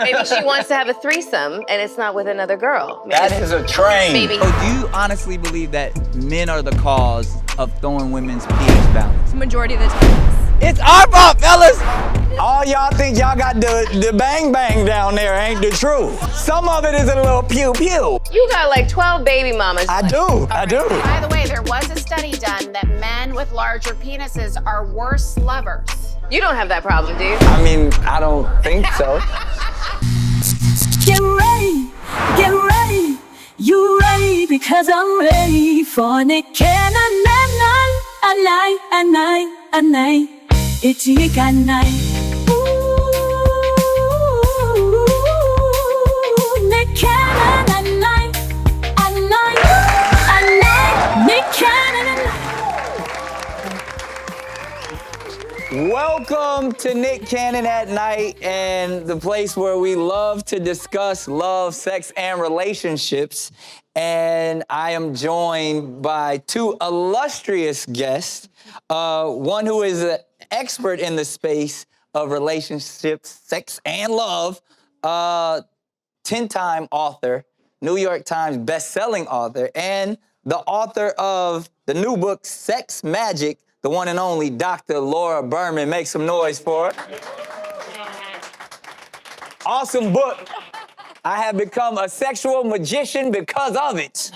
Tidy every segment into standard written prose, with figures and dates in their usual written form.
Maybe she wants to have a threesome and it's not with another girl. Maybe That is a train. Maybe. So do you honestly believe that men are the cause of throwing women's pH balance? Majority of the time. It's our fault, fellas! All y'all think y'all got the bang bang down there ain't the truth. Some of it is a little pew pew. You got like 12 baby mamas. I do. By the way, there was a study done that men with larger penises are worse lovers. You don't have that problem, do you? I mean, I don't think so. Get ready, you ready, because I'm ready for Nick Cannon at night. It's Nick at night. Ooh, Nick Cannon at night. Nick Cannon at night. Welcome to Nick Cannon at Night, and the place where we love to discuss love, sex, and relationships. And I am joined by two illustrious guests, one who is an expert in the space of relationships, sex, and love, 10-time author, New York Times best-selling author, and the author of the new book, Sex Magic, the one and only Dr. Laura Berman. Make some noise for her. Awesome book. I have become a sexual magician because of it.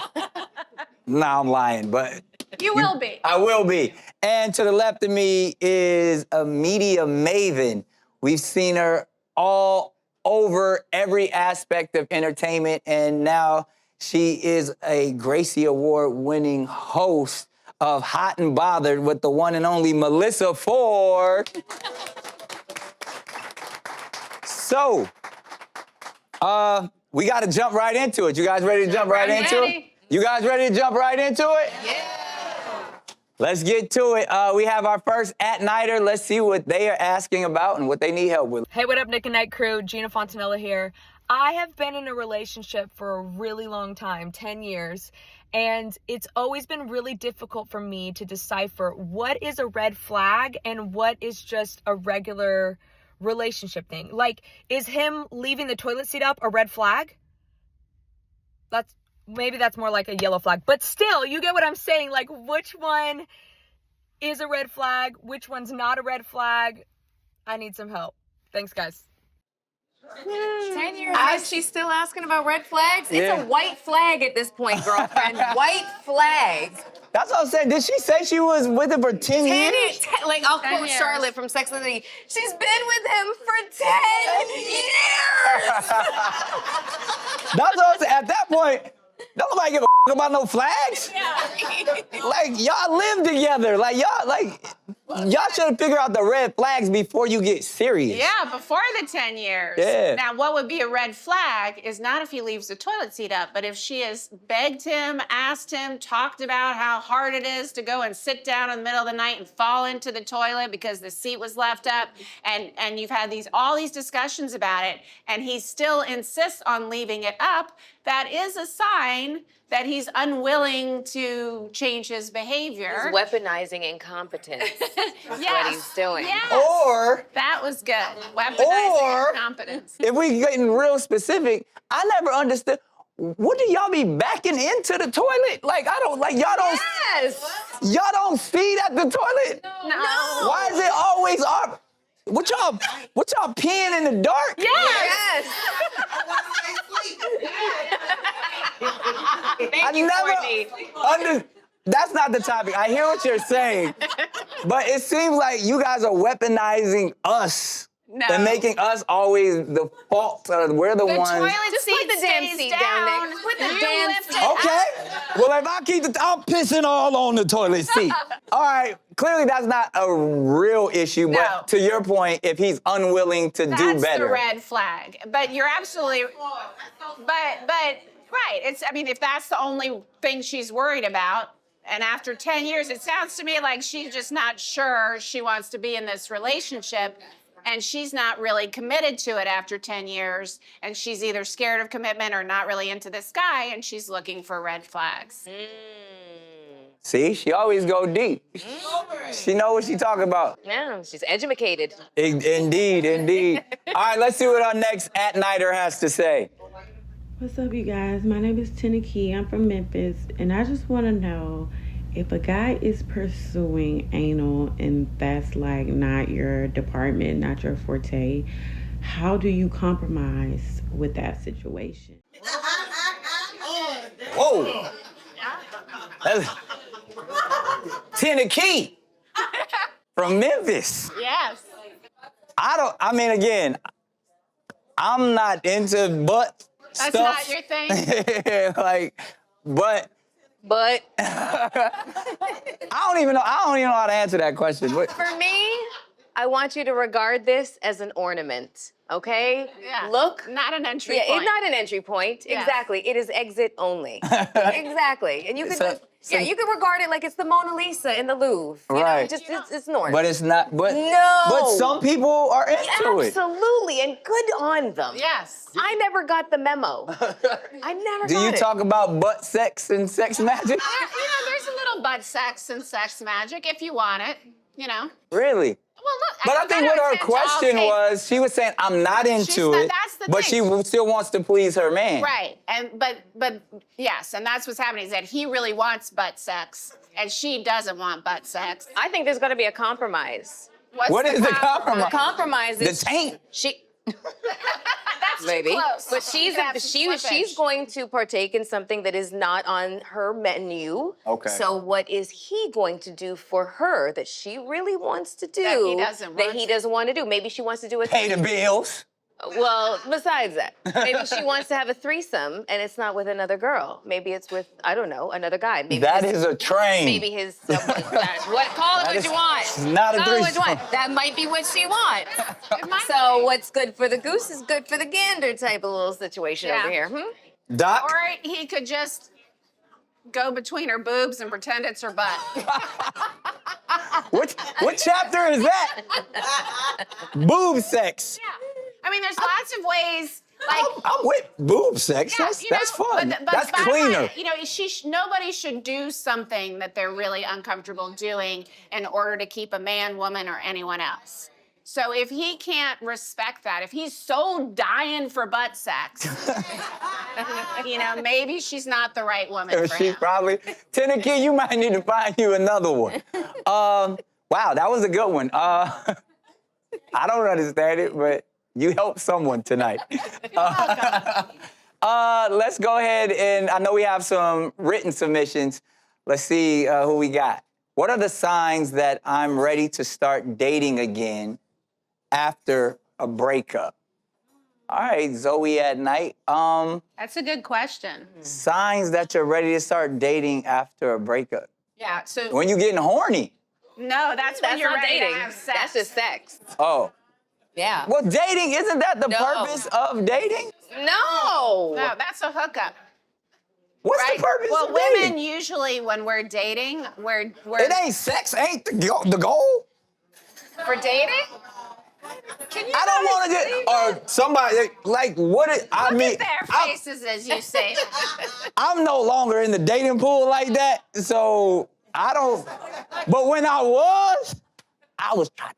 Nah, I'm lying, but You will be. I will be. And to the left of me is a media maven. We've seen her all over every aspect of entertainment, and now she is a Gracie Award-winning host of Hot and Bothered with the one and only Melyssa Ford. So, we got to jump right into it. You guys ready to jump right into it? You guys ready to jump right into it? Yeah. Let's get to it. We have our first at-nighter. Let's see what they are asking about and what they need help with. Hey, what up, Nick and Night crew? Gina Fontanella here. I have been in a relationship for a really long time, 10 years, and it's always been really difficult for me to decipher what is a red flag and what is just a regular relationship thing. Like, is him leaving the toilet seat up a red flag? Maybe that's more like a yellow flag, but still, you get what I'm saying. Like, which one is a red flag? Which one's not a red flag? I need some help. Thanks, guys. 10 years and she's still asking about red flags? It's a white flag at this point, girlfriend. White flag. That's what I'm saying. Did she say she was with him for 10 years? Like, I'll quote Charlotte from Sex and the City. She's been with him for 10 years. That's what I'm saying. At that point, don't nobody give a about no flags. Like, y'all live together. Y'all should have figured out the red flags before you get serious. Yeah, before the 10 years. Yeah. Now, what would be a red flag is not if he leaves the toilet seat up, but if she has begged him, asked him, talked about how hard it is to go and sit down in the middle of the night and fall into the toilet because the seat was left up, and you've had all these discussions about it, and he still insists on leaving it up, that is a sign that he's unwilling to change his behavior. He's weaponizing incompetence. That's what he's doing. Yes. Or, That was good. Weaponizing incompetence. if we getting real specific, I never understood, what do y'all be backing into the toilet? Like, y'all don't, y'all don't feed at the toilet? No. Why is it always up? What y'all peeing in the dark? Yes. That's not the topic. I hear what you're saying, but it seems like you guys are weaponizing us and making us always the fault. We're the ones. Toilet Just seat put the damn stays seat down. down there. Just put the damn lift seat. it Okay. Well, if I keep I'm pissing all on the toilet seat. All right. Clearly, that's not a real issue. But No. to your point, if he's unwilling to do better, That's the red flag. But you're absolutely. But right. If that's the only thing she's worried about. And after 10 years, it sounds to me like she's just not sure she wants to be in this relationship. And she's not really committed to it after 10 years. And she's either scared of commitment or not really into this guy. And she's looking for red flags. See, she always go deep. She know what she talking about. Yeah, she's educated. Indeed, indeed. All right, let's see what our next at-nighter has to say. What's up, you guys? My name is Key. I'm from Memphis, and I just want to know if a guy is pursuing anal and that's like not your department, not your forte, how do you compromise with that situation? Whoa. That's Key from Memphis. Yes. Again, I'm not into butt That's stuff. not your thing? But I don't even know how to answer that question. For me, I want you to regard this as an ornament, okay? Yeah. Look. Not an entry Yeah, point. it's not an entry point. Yeah. Exactly. It is exit only. Exactly. And you can you can regard it like it's the Mona Lisa in the Louvre. You know, Right. just it's an ornament. But it's not. But No. But some people are into it. Absolutely, and good on them. Yes. I never got the memo. I never Do got you it. talk about butt sex and sex magic? You know, there's a little butt sex and sex magic if you want it, you know. Really? Well, look. But I think what her intend to all question take- was, she was saying, I'm not into not- it, that's the but thing. she still wants to please her man. Right, but yes, and that's what's happening is that he really wants butt sex, and she doesn't want butt sex. I think there's going to be a compromise. What is the compromise? The compromise is The taint. she. That's Maybe, too close. but she's going to partake in something that is not on her menu. Okay. So what is he going to do for her that she really wants to do That he doesn't want to do? Maybe she wants to do it. Pay the bills. Well, besides that, maybe she wants to have a threesome and it's not with another girl. Maybe it's with, I don't know, another guy. Maybe That is a train. Maybe his, what, call it what you want. Not a Call it what you threesome. want. That might be what she wants. So what's good for the goose is good for the gander type of little situation over here. Doc? Or he could just go between her boobs and pretend it's her butt. What chapter is that? Boob sex. Yeah. I mean, there's lots of ways. Like, I'm with boob sex. yeah, That's fun. But That's bottom cleaner. line, you know, nobody should do something that they're really uncomfortable doing in order to keep a man, woman, or anyone else. So if he can't respect that, if he's so dying for butt sex, you know, maybe she's not the right woman for She him. probably. Kid, you might need to find you another one. Wow, that was a good one. I don't understand it, but you helped someone tonight. Let's go ahead and I know we have some written submissions. Let's see who we got. What are the signs that I'm ready to start dating again after a breakup? All right, Zoe at night. That's a good question. Signs that you're ready to start dating after a breakup. Yeah, so When you getting horny. no, that's when That's you're not ready dating. to have sex. That's just sex. Oh. Yeah. Well, dating, isn't that the No. purpose of dating? No. No, that's a hookup. What's Right? the purpose Well, of women dating? usually, when we're dating, we're It ain't sex, ain't the goal. for dating. Can you I don't guys want to believe get, or somebody, like, what it, I Look mean, at their I'm, faces as you say that. I'm no longer in the dating pool like that, so I don't, but when I was trying.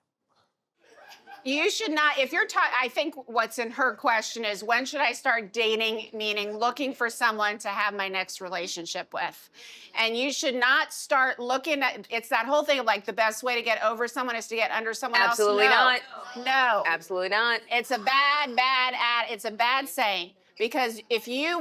You should not, if you're talking, I think what's in her question is, when should I start dating, meaning looking for someone to have my next relationship with? And you should not start looking at, it's that whole thing of like the best way to get over someone is to get under someone Absolutely else. not. No. Absolutely not. It's a it's a bad saying. Because if you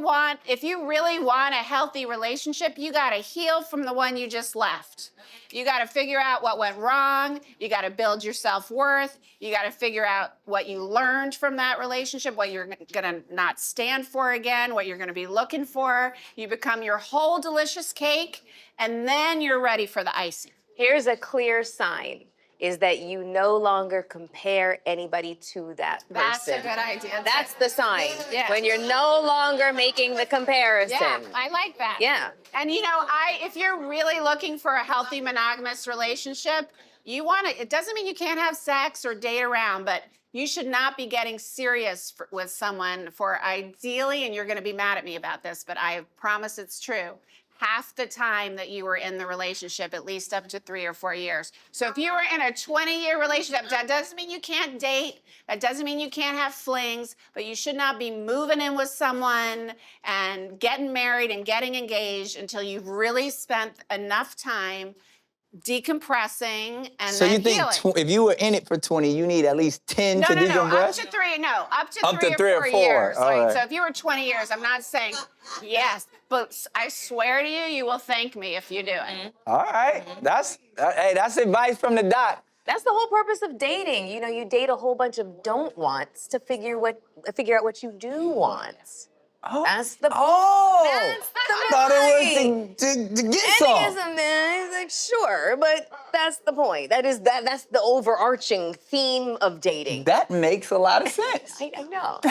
really want a healthy relationship, you gotta heal from the one you just left. You gotta figure out what went wrong. You gotta build your self-worth. You gotta figure out what you learned from that relationship, what you're gonna not stand for again, what you're gonna be looking for. You become your whole delicious cake, and then you're ready for the icing. Here's a clear sign, is that you no longer compare anybody to that person. That's a good idea. That's the sign. Yeah. When you're no longer making the comparison. Yeah, I like that. Yeah. And you know, if you're really looking for a healthy monogamous relationship, it doesn't mean you can't have sex or date around, but you should not be getting serious with someone for ideally, and you're gonna be mad at me about this, but I promise it's true, half the time that you were in the relationship, at least up to 3 or 4 years. So if you were in a 20-year relationship, that doesn't mean you can't date. That doesn't mean you can't have flings, but you should not be moving in with someone and getting married and getting engaged until you've really spent enough time decompressing and So then you think healing. if you were in it for 20, you need at least 10 No, to no, no, decompress? up to 3, no, up to Up 3 to or 3 or 4 4. years. All Like, right. so if you were 20 years, I'm not saying yes, but I swear to you, you will thank me if you do it. All right. That's advice from the doc. That's the whole purpose of dating. You know, you date a whole bunch of don't wants to figure out what you do want. Oh. That's the Oh. That's the I thought it point. was to get Ending some. is a man. He's like, sure, but that's the point. That's the overarching theme of dating. That makes a lot of sense. I know.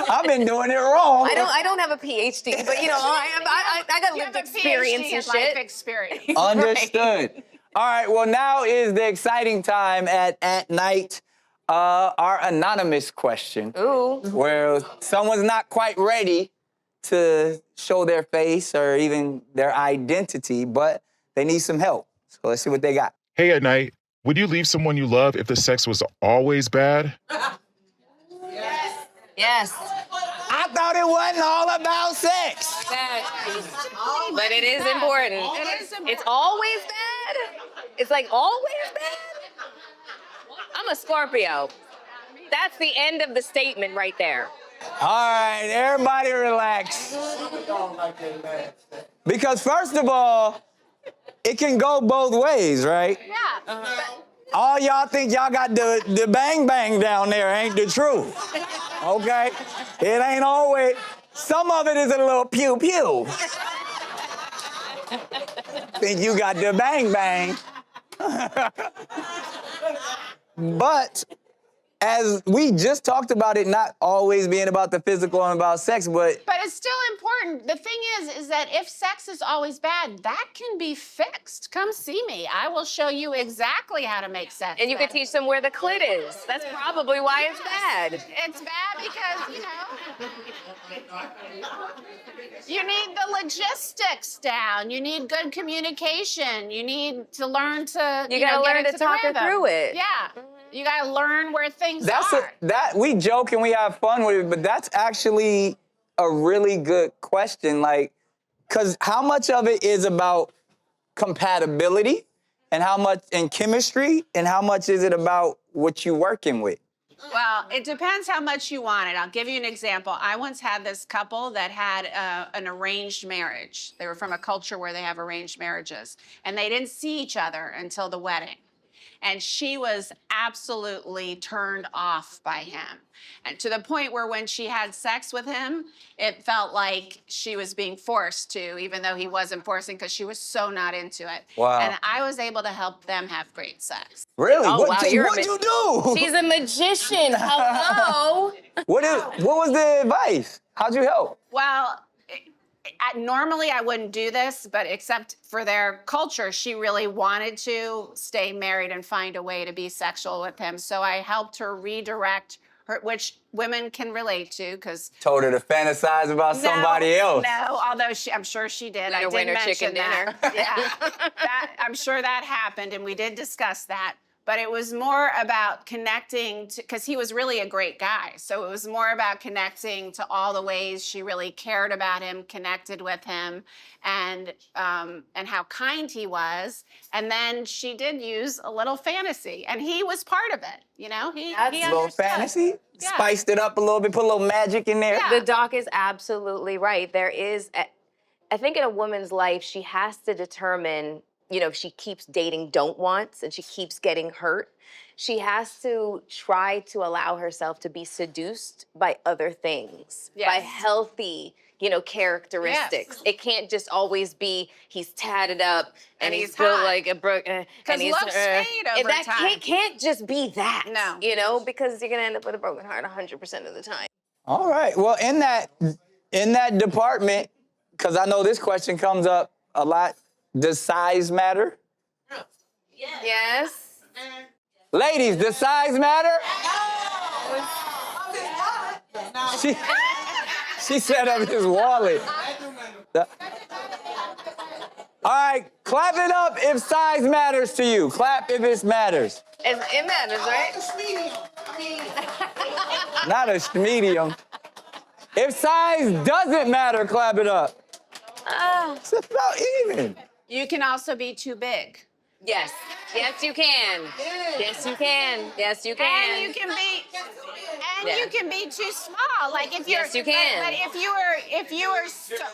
I've been doing it wrong. I don't have a PhD, but you know, I got lived experience and life shit. experience. Understood. All right, well, now is the exciting time at night. Our anonymous question. Ooh. Where someone's not quite ready to show their face or even their identity, but they need some help. So let's see what they got. Hey, at night, would you leave someone you love if the sex was always bad? Yes. I thought it wasn't all about sex. But it is important. It is important. It's always bad? It's like always bad? I'm a Scorpio. That's the end of the statement right there. All right, everybody relax. Because first of all, it can go both ways, right? Yeah. All y'all think y'all got the bang bang down there ain't the truth. Okay? It ain't always. Some of it is a little pew pew. Think you got the bang bang. But as we just talked about it not always being about the physical and about sex, but it's still important. The thing is that if sex is always bad, that can be fixed. Come see me. I will show you exace how to make sex. And you can teach them where the clit is. That's probably why it's bad. It's bad because, you need the logistics down. You need good communication. You need to learn to, You gotta learn get to into the talk her rhythm. through it. Yeah. You gotta learn where things are. that we joke and we have fun with it, but that's actually a really good question. Like, because how much of it is about compatibility and how much in chemistry and how much is it about what you're working with? Well, it depends how much you want it. I'll give you an example. I once had this couple that had an arranged marriage. They were from a culture where they have arranged marriages, and they didn't see each other until the wedding. And she was absolutely turned off by him. And to the point where when she had sex with him, it felt like she was being forced to, even though he wasn't forcing, because she was so not into it. Wow. And I was able to help them have great sex. Really? Oh, wow, What'd you do? She's a magician. Hello. What was the advice? How'd you help? Well, normally I wouldn't do this, but except for their culture, she really wanted to stay married and find a way to be sexual with him. So I helped her redirect her, which women can relate to, because Told her to fantasize about somebody else. No, although I'm sure she did. I did winter mention chicken that. dinner. Yeah, I'm sure that happened, and we did discuss that. But it was more about connecting, because he was really a great guy. So it was more about connecting to all the ways she really cared about him, connected with him, and how kind he was. And then she did use a little fantasy, and he was part of it. He A little understood. fantasy? Yeah. Spiced it up a little bit, put a little magic in there. The doc is absolutely right. There is, I think in a woman's life, she has to determine, if she keeps dating don't wants and she keeps getting hurt, she has to try to allow herself to be seduced by other things, by healthy, characteristics. Yes. It can't just always be he's tatted up and he's hot. built like a brook. Because looks fade over time. Can't just be that. No. Because you're gonna end up with a broken heart 100% of the time. All right. Well, in that department, because I know this question comes up a lot, does size matter? Yes. Ladies, does size matter? She set up his wallet. All right, clap it up if size matters to you. Clap if it matters. It matters, right? Not a medium. If size doesn't matter, clap it up. It's about even. You can also be too big. Yes. Yes, you can. Yes, you can. Yes, you can. And you can be, Yeah. you can be too small. Like if you're, Yes, you can. But if you were,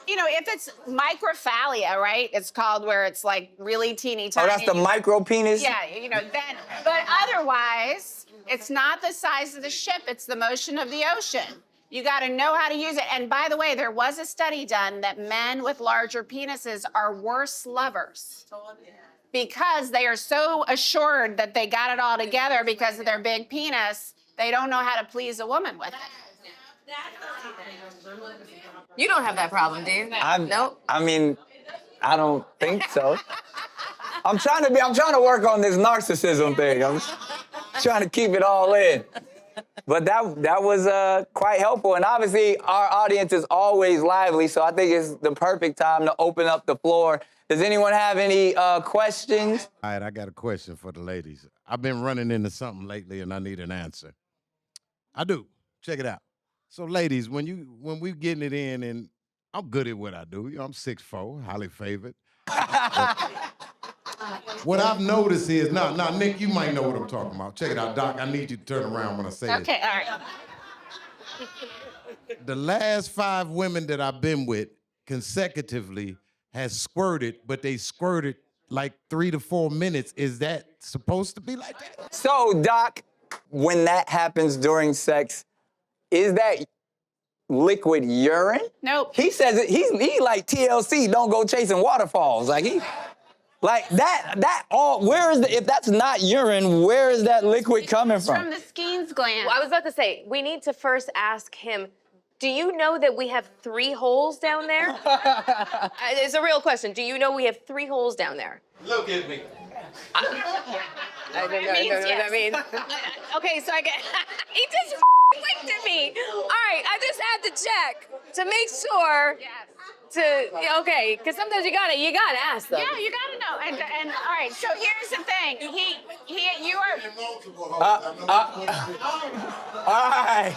you know, if it's microphalia, right? It's called where it's like really teeny tiny. Oh, that's the micro penis? Yeah, you know, then, but otherwise, it's not the size of the ship, it's the motion of the ocean. You got to know how to use it. And by the way, there was a study done that men with larger penises are worse lovers. Because they are so assured that they got it all together because of their big penis, they don't know how to please a woman with it. You don't have that problem, do you? Nope. I mean, I don't think so. I'm trying to work on this narcissism thing. I'm trying to keep it all in. But that was quite helpful. And obviously, our audience is always lively, so I think it's the perfect time to open up the floor. Does anyone have any questions? All right, I got a question for the ladies. I've been running into something lately, and I need an answer. I do. Check it out. So, ladies, when we getting it in, and I'm good at what I do. You know, I'm 6'4", highly favored. What I've noticed is, now, Nick, you might know what I'm talking about. Check it out, Doc. I need you to turn around when I say this. Okay, all right. The last 5 women that I've been with consecutively has squirted, but they squirted like 3 to 4 minutes. Is that supposed to be like that? So, Doc, when that happens during sex, is that liquid urine? Nope. He says it, he like TLC, don't go chasing waterfalls. Like that all, where is if that's not urine, where is that liquid coming It's from? from the Skeens gland. Well, I was about to say, we need to first ask him, do you know that we have 3 holes down there? It's a real question. Do you know we have 3 holes down there? Look at me. I don't know what that means. Okay, so I get. He just winked at me. All right, I just had to check to make sure. Yes. Okay, because sometimes you gotta ask them. Yeah, you gotta know. And all right, so here's the thing. You are. All right.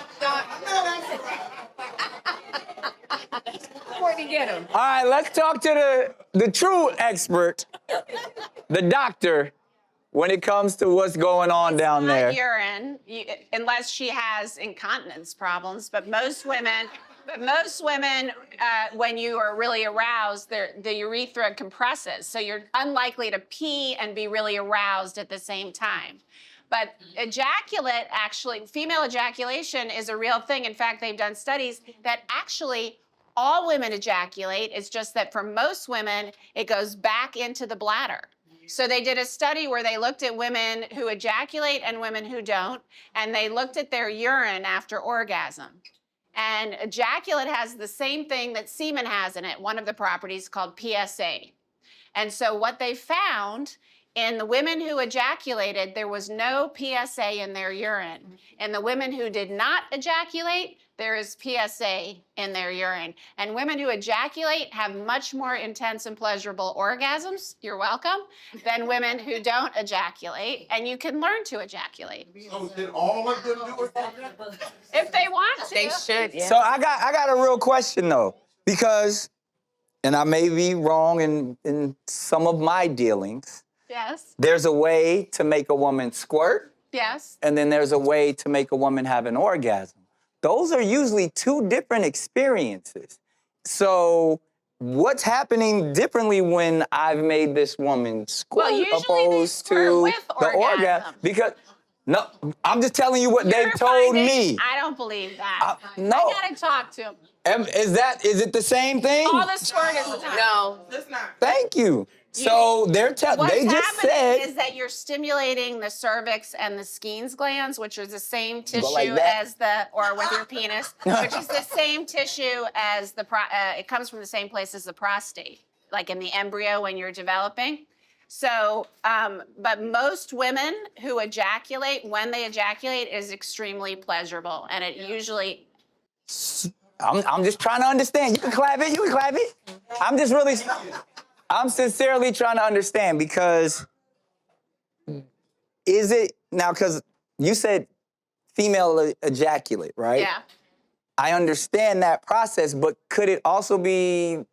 Where'd he get him? All right, let's talk to the true expert, the doctor, when it comes to what's going on down Not there. urine, unless she has incontinence problems. But most women, when you are really aroused, the urethra compresses, so you're unlikely to pee and be really aroused at the same time. But ejaculate, actually, female ejaculation is a real thing. In fact, they've done studies that actually all women ejaculate. It's just that for most women, it goes back into the bladder. So they did a study where they looked at women who ejaculate and women who don't, and they looked at their urine after orgasm. And ejaculate has the same thing that semen has in it, one of the properties called PSA. And so what they found in the women who ejaculated, there was no PSA in their urine. In the women who did not ejaculate, there is PSA in their urine. And women who ejaculate have much more intense and pleasurable orgasms, you're welcome, than women who don't ejaculate. And you can learn to ejaculate. So did all of them do it? If they want to. They should, yeah. So I got a real question though, because, and I may be wrong in some of my dealings, Yes, there's a way to make a woman squirt, yes. and then there's a way to make a woman have an orgasm. Those are usually 2 different experiences. So what's happening differently when I've made this woman squirt Well, usually opposed they squirt to with the orgasm? orgasm. Because, no, I'm just telling you what they've You're told finding- me. I don't believe that. No. I gotta talk to him. Is it the same thing? All the squirt is the time. No. Thank you. So they What's just happening said is that you're stimulating the cervix and the Skeens glands, which are the same tissue like that? as or with your penis, which is the same tissue as it comes from the same place as the prostate, like in the embryo when you're developing. So, but most women who ejaculate, when they ejaculate, is extremely pleasurable, and it usually. I'm just trying to understand. You can clap it. I'm just really. I'm sincerely trying to understand because is it now? Because you said female ejaculate, right? Yeah. I understand that process, but could it also be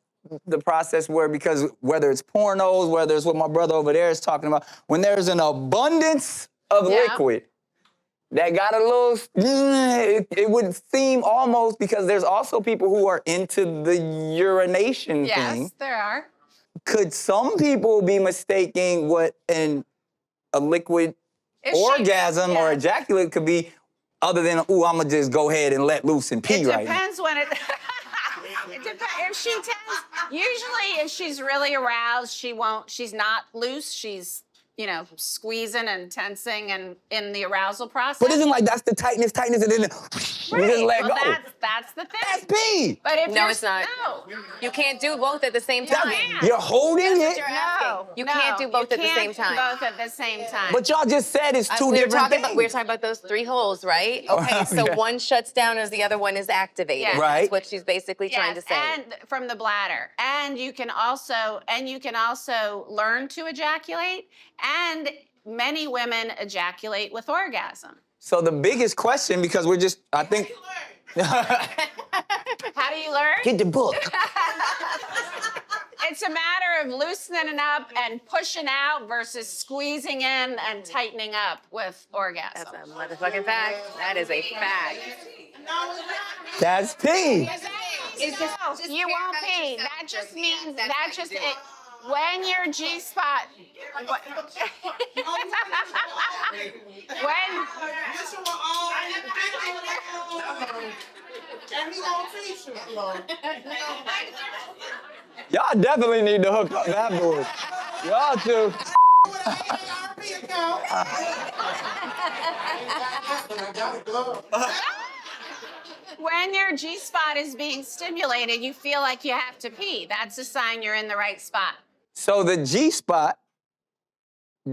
the process where, because whether it's pornos, whether it's what my brother over there is talking about, when there's an abundance of liquid that got a little, it would seem almost, because there's also people who are into the urination thing. Yes, there are. Could some people be mistaking what a liquid orgasm or ejaculate could be, other than, ooh, I'm gonna just go ahead and let loose and pee right now? It depends when it. It depends. If she tends, usually if she's really aroused, she's not loose. She's, squeezing and tensing and in the arousal process. But isn't like that's the tightness, and then you just let go. That's the thing. That's pee. But if No, it's not. No. You can't do both at the same time. You're holding it. You can't do both at the same time. Both at the same time. But y'all just said it's two different things. We were talking about those 3 holes, right? Okay, so one shuts down as the other one is activated. Yeah. Right. That's what she's basically trying to say. And from the bladder. And you can also learn to ejaculate. And many women ejaculate with orgasm. So the biggest question, because I think. How do you learn? Get the book. It's a matter of loosening up and pushing out versus squeezing in and tightening up with orgasm. That's a motherfucking fact. That is a fact. That's pee. You won't pee. That just means it. When your G-spot, Y'all definitely need to hook up that board. Y'all too. when your G-spot is being stimulated, you feel like you have to pee. That's a sign you're in the right spot. So the G-spot,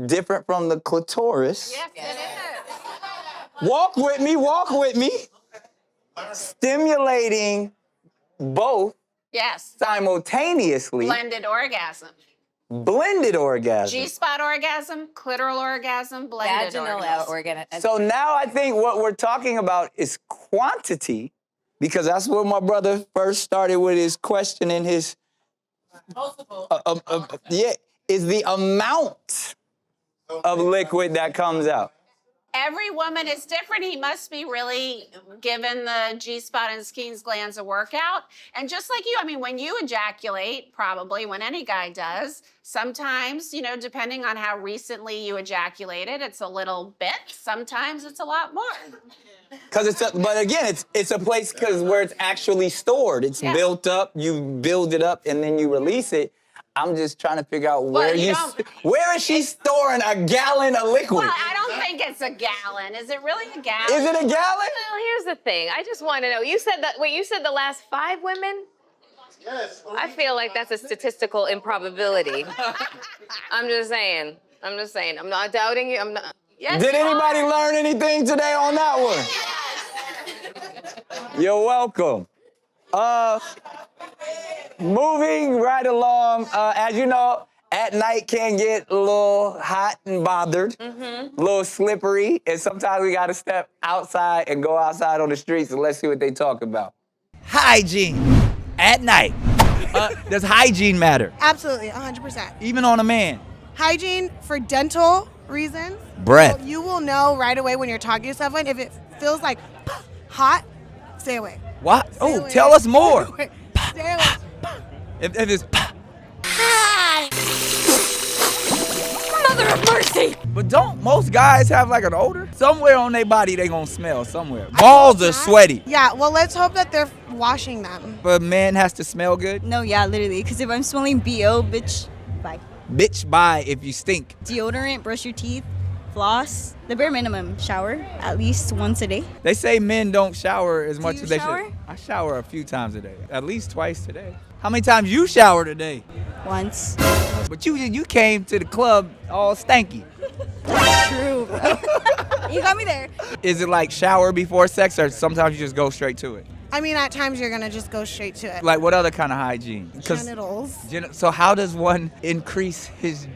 different from the clitoris. Yes, it is. Walk with me. Stimulating both Yes. simultaneously. Blended orgasm. Blended orgasm. G-spot orgasm, clitoral orgasm, blended Vaginal orgasm. So now I think what we're talking about is quantity, because that's where my brother first started with his question in his is the amount of liquid that comes out. Every woman is different. He must be really giving the G-spot and Skene's glands a workout. And just like you, I mean, when you ejaculate, probably when any guy does, sometimes, depending on how recently you ejaculated, it's a little bit. Sometimes it's a lot more. But again, it's a place where it's actually stored. It's built up, you build it up, and then you release it. I'm just trying to figure out where is she storing a gallon of liquid? Well, I don't think it's a gallon. Is it really a gallon? Is it a gallon? Well, here's the thing. I just want to know. You said the last 5 women? Yes. I feel like that's a statistical improbability. I'm just saying. I'm not doubting you. I'm not. Yes, Did anybody learn anything today on that one? You're welcome. Moving right along, as you know, at night can get a little hot and bothered, a little slippery, and sometimes we gotta step outside and go outside on the streets and let's see what they talk about. Hygiene at night. Does hygiene matter? Absolutely, 100%. Even on a man? Hygiene for dental reasons. Breath. You will know right away when you're talking to someone. If it feels like hot, stay away. What? Stay Oh, away. tell us more. Stay away. If it's Mother of mercy! But don't most guys have like an odor? Somewhere on their body they gonna smell somewhere. Balls are sweaty. Yeah, well, let's hope that they're washing them. But a man has to smell good? No, yeah, literally. Because if I'm smelling BO, bitch, bye. Bitch, bye if you stink. Deodorant, brush your teeth, floss. The bare minimum, shower at least once a day. They say men don't shower as much you as they shower? should. I shower a few times a day, at least twice today. How many times you shower today? Once. But you came to the club all stanky. That's true, bro. You got me there. Is it like shower before sex, or sometimes you just go straight to it? I mean, at times you're gonna just go straight to it. Like what other kind of hygiene? 'Cause Genitals. So how does one increase his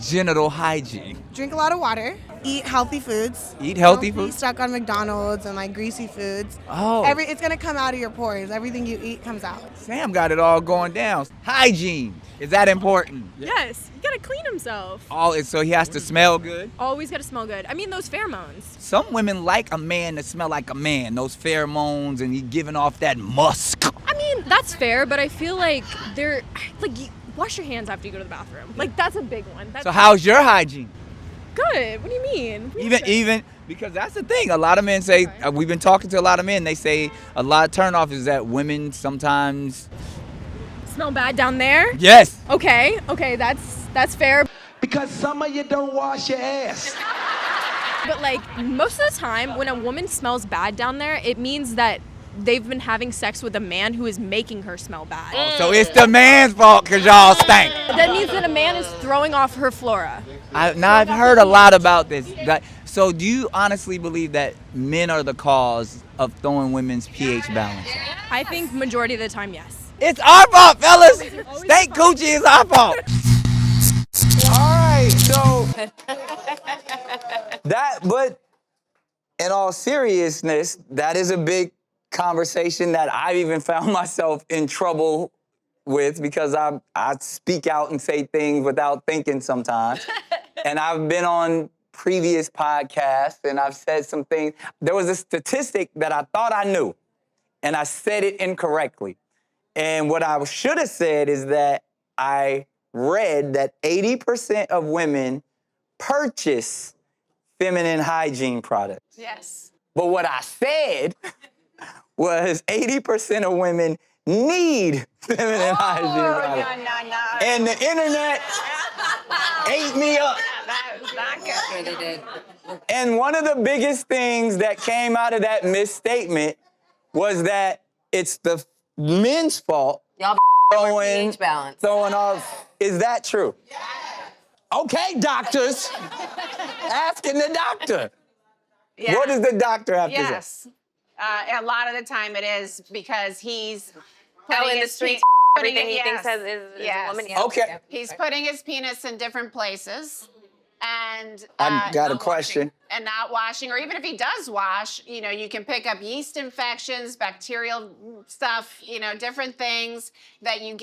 genital hygiene? Drink a lot of water. Eat healthy foods. Eat healthy Don't be foods? stuck on McDonald's and like greasy foods. Oh. It's gonna come out of your pores. Everything you eat comes out. Sam got it all going down. Hygiene, is that important? Yes, you gotta clean himself. So he has to smell good? Always gotta smell good. I mean, those pheromones. Some women like a man to smell like a man, those pheromones, and he giving off that musk. I mean, that's fair, but I feel like wash your hands after you go to the bathroom. Like, that's a big one. So how's your hygiene? Good. What do you mean? Even because that's the thing. A lot of men say, we've been talking to a lot of men, they say a lot of turnoff is that women sometimes Smell bad down there? Yes. Okay, that's fair. Because some of you don't wash your ass. But like most of the time when a woman smells bad down there, it means that they've been having sex with a man who is making her smell bad. So it's the man's fault because y'all stink. That means that a man is throwing off her flora. I've heard a lot about this. So do you honestly believe that men are the cause of throwing women's pH balance? I think majority of the time, yes. It's our fault, fellas. Stank coochie is our fault. All right, so but in all seriousness, that is a big conversation that I've even found myself in trouble with because I speak out and say things without thinking sometimes. And I've been on previous podcasts and I've said some things. There was a statistic that I thought I knew and I said it incorrectly. And what I should have said is that I read that 80% of women purchase feminine hygiene products. Yes. But what I said was 80% of women need feminine hygiene products. No. And the internet ate me up. That's not good. And one of the biggest things that came out of that misstatement was that it's the men's fault. Y'all pH balance. Throwing off. Is that true? Okay, doctors. Asking the doctor. Yeah. What does the doctor have to say? Yes. A lot of the time it is because he's Out in the his streets, putting everything it- he thinks yes. is a Yes. woman. Yeah. Okay. He's putting his penis in different places and I got a question. and not washing, or even if he does wash, you can pick up yeast infections, bacterial stuff, different things that you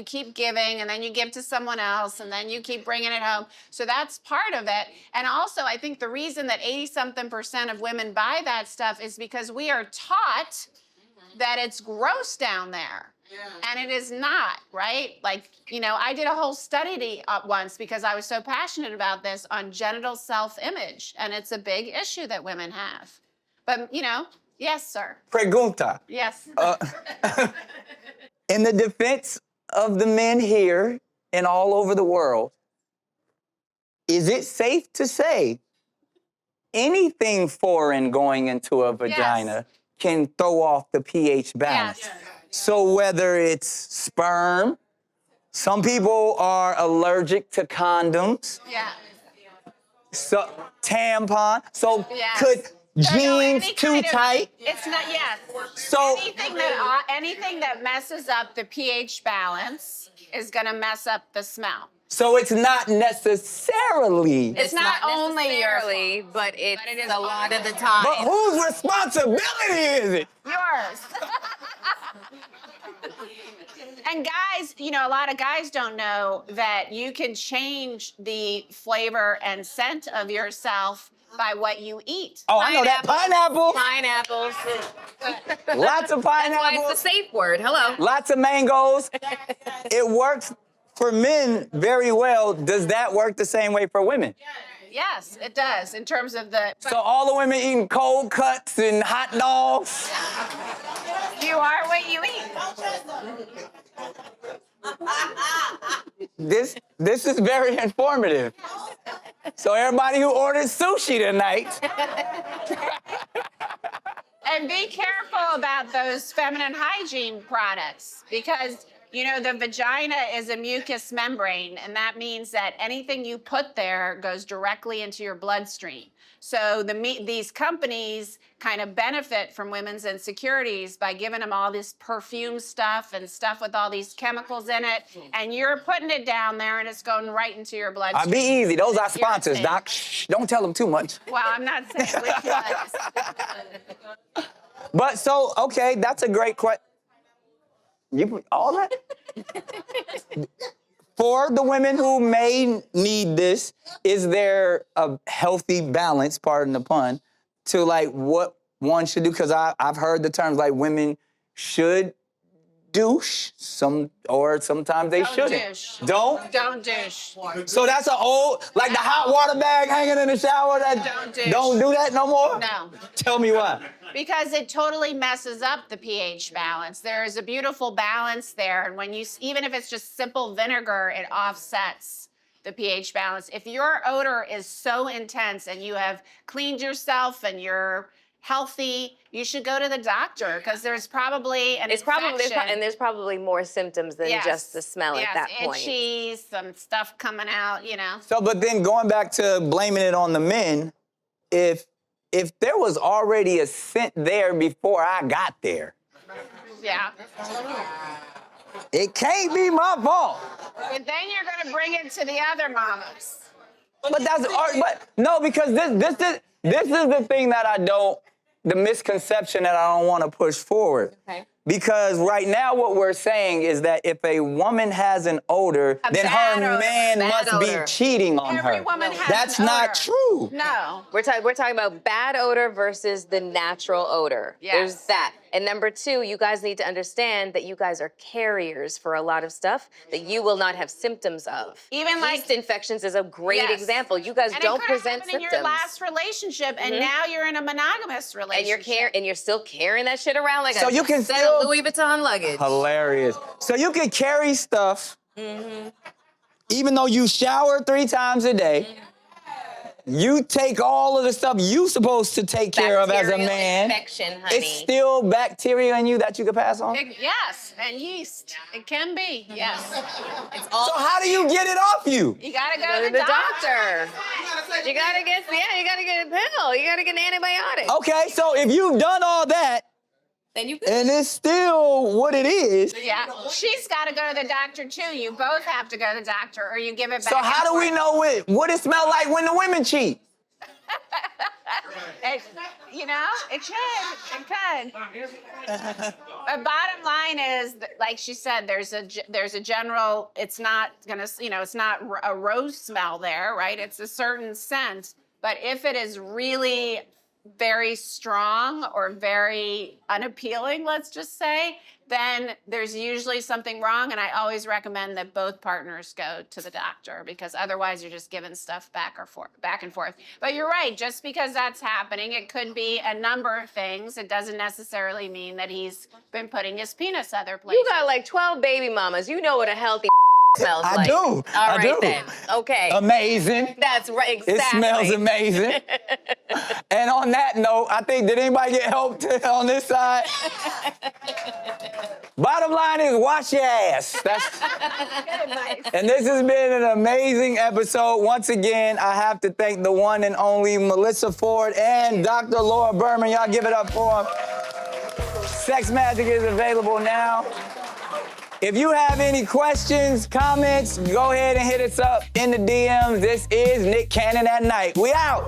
keep giving, and then you give to someone else, and then you keep bringing it home. So that's part of it. And also, I think the reason that 80-something% of women buy that stuff is because we are taught that it's gross down there. Yeah. And it is not, right? Like, I did a whole study once because I was so passionate about this on genital self-image. And it's a big issue that women have. But, yes, sir. Pregunta. Yes. In the defense of the men here and all over the world, is it safe to say anything foreign going into a vagina can throw off the pH balance? Yes. So whether it's sperm, some people are allergic to condoms. Yeah. So tampon. So Yes. could jeans any too kind of- tight? It's not, yes. So anything that messes up the pH balance is going to mess up the smell. So it's not necessarily. It's not only your necessarily, fault, but it's it is a lot of the time. But whose responsibility is it? yours. And guys, a lot of guys don't know that you can change the flavor and scent of yourself by what you eat. Oh, I know that. Pineapple. Pineapples. Lots of That's why pineapples. it's the safe word. Hello. Lots of mangoes. It works for men very well. Does that work the same way for women? Yes, it does, in terms of the... So all the women eating cold cuts and hot dogs? You are what you eat. This is very informative. So everybody who ordered sushi tonight. And be careful about those feminine hygiene products because You know, the vagina is a mucous membrane, and that means that anything you put there goes directly into your bloodstream. So these companies kind of benefit from women's insecurities by giving them all this perfume stuff and stuff with all these chemicals in it, and you're putting it down there, and it's going right into your bloodstream. I'll be easy. Those are sponsors, Doc. Shh, don't tell them too much. Well, I'm not saying which ones. But so, okay, that's a great question. You all that? For the women who may need this, is there a healthy balance, pardon the pun, to like what one should do? Because I've heard the terms like women should douche, or sometimes they shouldn't. Douche. Don't? Don't douche. So that's an old, like the hot water bag hanging in the shower, don't do that no more? No. Tell me why. Because it totally messes up the pH balance. There is a beautiful balance there, and when even if it's just simple vinegar, it offsets the pH balance. If your odor is so intense and you have cleaned yourself and you're healthy, you should go to the doctor because there's probably an infection. And there's probably more symptoms than just the smell at that point. Itchy, some stuff coming out, you know. So, but then going back to blaming it on the men, if there was already a scent there before I got there, Yeah. it can't be my fault. But then you're gonna bring it to the other mamas. But no, because this is the thing that the misconception that I don't want to push forward. Okay. Because right now what we're saying is that if a woman has an odor, then her man must be cheating on her. Every woman has That's an not odor. true. No. We're talking about bad odor versus the natural odor. Yes. There's that. And number two, you guys need to understand that you guys are carriers for a lot of stuff that you will not have symptoms of. Even yeast infections is a great example. You guys and don't it could have present happened symptoms. in your last relationship, and now you're in a monogamous relationship. And you're still carrying that shit around like So a you can set still- of Louis Vuitton luggage. Hilarious. So you can carry stuff, even though you shower 3 times a day. You take all of the stuff you supposed to take care of as a Bacterial man. infection, honey. It's still bacteria in you that you can pass on? Yes, and yeast. It can be, yes. So how do you get it off you? You gotta go Go to the doctor. You gotta get a pill. You gotta get an antibiotic. Okay, so if you've done all that, Then you and it's still what it is, Yeah, she's gotta go to the doctor too. You both have to go to the doctor, or you give it back. so how do we know what it smell like when the women cheat? It could. But bottom line is, like she said, there's a general. It's not gonna, it's not a rose smell there, right? It's a certain scent. But if it is really very strong or very unappealing, let's just say, then there's usually something wrong, and I always recommend that both partners go to the doctor, because otherwise you're just giving stuff back and forth. But you're right, just because that's happening, it could be a number of things. It doesn't necessarily mean that he's been putting his penis other places. You got like 12 baby mamas. You know what a healthy smells I like. do. All I right do. then. Okay. Amazing. That's right. Exactly. It smells amazing. And on that note, I think, did anybody get help on this side? Bottom line is, wash your ass. And this has been an amazing episode. Once again, I have to thank the one and only Melyssa Ford and Dr. Laura Berman. Y'all give it up for them. Sex Magic is available now. If you have any questions, comments, go ahead and hit us up in the DMs. This is Nick Cannon at Night. We out.